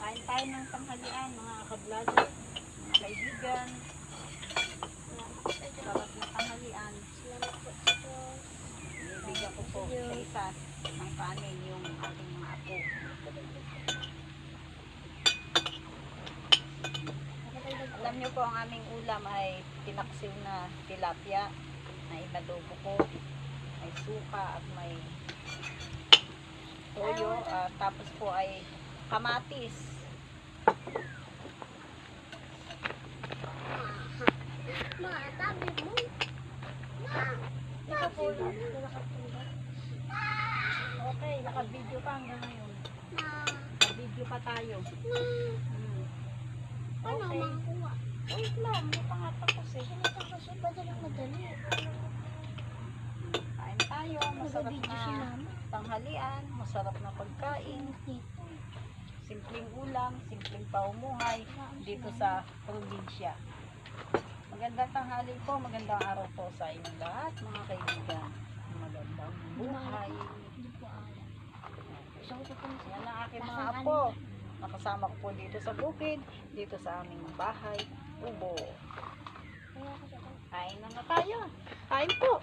Kain tayo ng tanghalian, mga kablado, mga kaibigan. Sarap na tanghalian. Ibigyan ko po sa isa ng kanin yung ating mga apo. Alam nyo po, ang aming ulam ay tinaksiw na tilapia na inadobo ko. May suka at may toyo. Tapos po ay kamatis. Ito po lang. Okay, naka-video pa hanggang ngayon. Naka-video pa tayo. Okay. Wait lang, hindi pa nga tapos eh. Kain tayo, masarap na tanghalian, masarap na pagkain. Simpleng ulam, simpleng paumuhay dito sa probinsya. Magandang tanghali po, magandang araw po sa inyong lahat, mga kaibigan. Magandang buhay. Yan ang aking mga apo. Nakasama ko po dito sa bukid, dito sa aming bahay, Ubo. Kain na tayo. Kain po.